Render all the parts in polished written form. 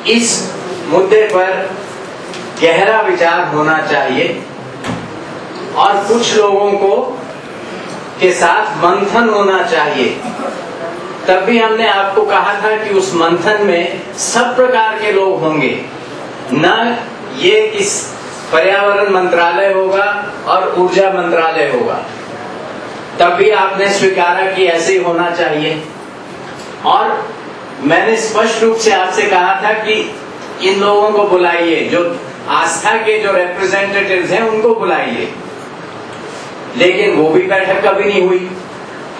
इस मुद्दे पर गहरा विचार होना चाहिए और कुछ लोगों को के साथ मंथन होना चाहिए। तब भी हमने आपको कहा था कि उस मंथन में सब प्रकार के लोग होंगे, न ये किस पर्यावरण मंत्रालय होगा और ऊर्जा मंत्रालय होगा। तब भी आपने स्वीकारा कि ऐसे ही होना चाहिए। और मैंने स्पष्ट रूप से आपसे कहा था कि इन लोगों को बुलाइए, जो आस्था के जो रिप्रेजेंटेटिव्स हैं उनको बुलाइए, लेकिन वो भी बैठक कभी नहीं हुई।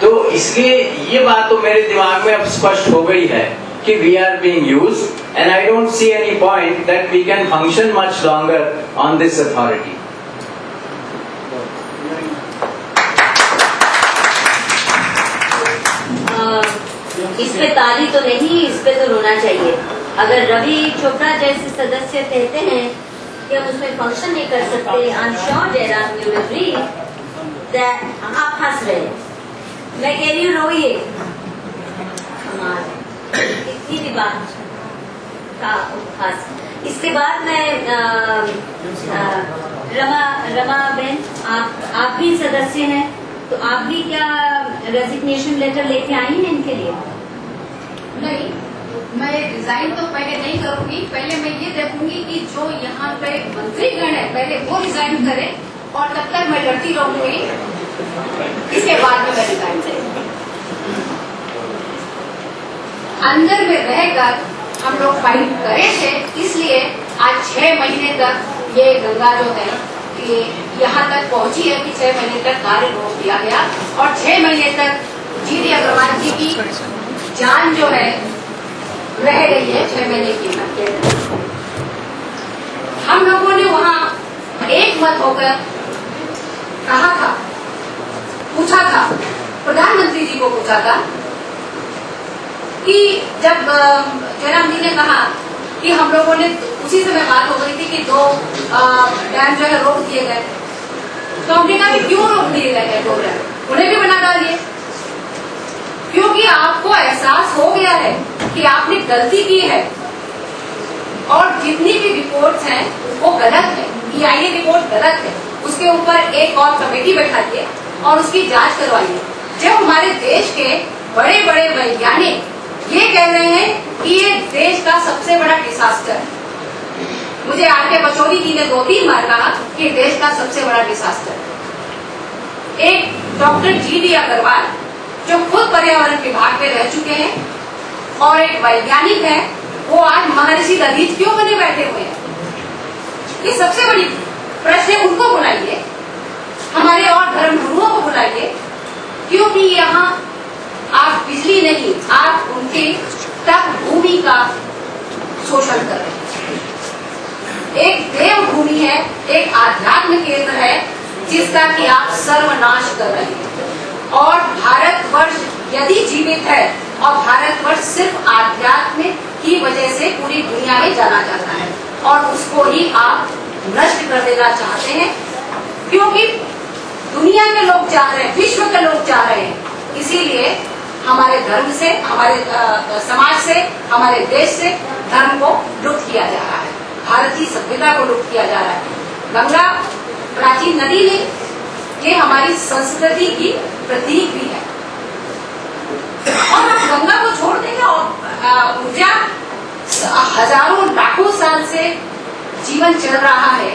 तो इसलिए ये बात तो मेरे दिमाग में अब स्पष्ट हो गई है कि we are being used and I don't see any point that we can function much longer on this authority. इस पे ताली तो नहीं, इस पे तो रोना चाहिए। अगर रवि चोपड़ा जैसे सदस्य कहते हैं कि हम उसमें फंक्शन नहीं कर सकते, I am sure Jairam you agree that. आप हंस रहे हैं, मैं कह रही हूँ रोइए। इतनी भी बात का खास। इसके बाद मैं रमा बहन, आप भी सदस्य हैं, तो आप भी क्या रेजिग्नेशन लेटर लेके आई हैं इनके लिए? नहीं, मैं रिजाइन तो पहले नहीं करूंगी। पहले मैं ये देखूंगी कि जो यहाँ पे मंत्रीगण है पहले वो रिजाइन करे, और तब तक मैं लड़ती रहूंगी। इसके बाद में मैं रिजाइन करूंगी। अंदर में रहकर हम लोग फाइट करे थे, इसलिए आज 6 महीने तक ये गंगा जो है कि यहाँ तक पहुंची है कि 6 महीने तक कार्य रोक दिया गया, और 6 महीने तक GD अग्रवाल जी की जान जो है रह गई है 6 महीने की। हम लोगों ने वहाँ एक मत होकर कहा था, पूछा था, प्रधानमंत्री जी को पूछा था कि जब जयराम जी ने कहा कि हम लोगों ने, उसी समय बात हो गई थी कि 2 डैम जो है रोक दिए गए, तो हमने कहा कि क्यों रोक दिए गए हैं 2 डैम, उन्हें भी बना डालिए। क्योंकि आपको एहसास हो गया है कि आपने गलती की है, और जितनी भी रिपोर्ट्स हैं वो गलत है, EIA रिपोर्ट गलत है, उसके ऊपर एक और कमेटी बैठाइए और उसकी जांच करवाइए। जब हमारे देश के बड़े बड़े वैज्ञानिक ये कह रहे हैं कि ये देश का सबसे बड़ा डिजास्टर है, मुझे आर.के. पचौरी जी ने 2-3 बार कहा कि देश का सबसे बड़ा डिजास्टर। एक डॉक्टर GD अग्रवाल जो खुद पर्यावरण विभाग में रह चुके हैं और एक वैज्ञानिक है, वो आज महर्षि दधीच क्यों बने बैठे हुए हैं? ये सबसे बड़ी प्रश्न है। उनको बुलाइए, हमारे और धर्मगुरुओं को बुलाइए, क्योंकि यहाँ आप बिजली नहीं, आप उनके तप भूमि का शोषण कर रहे हैं। एक देव भूमि है, एक आध्यात्म केंद्र है जिसका कि आप सर्वनाश कर रहे हैं। और भारतवर्ष यदि जीवित है, और भारतवर्ष सिर्फ आध्यात्म की वजह से पूरी दुनिया में जाना जाता है, और उसको ही आप नष्ट कर देना चाहते हैं, क्योंकि दुनिया के लोग चाह रहे हैं, विश्व के लोग चाह रहे हैं। इसीलिए हमारे धर्म से, हमारे समाज से, हमारे देश से धर्म को लुप्त किया जा रहा है, भारतीय सभ्यता को लुप्त किया जा रहा है। गंगा प्राचीन नदी नहीं, ये हमारी संस्कृति की प्रतीक भी है। और आप गंगा को छोड़ देंगे, और ऊर्जा हजारों लाखों साल से जीवन चल रहा है,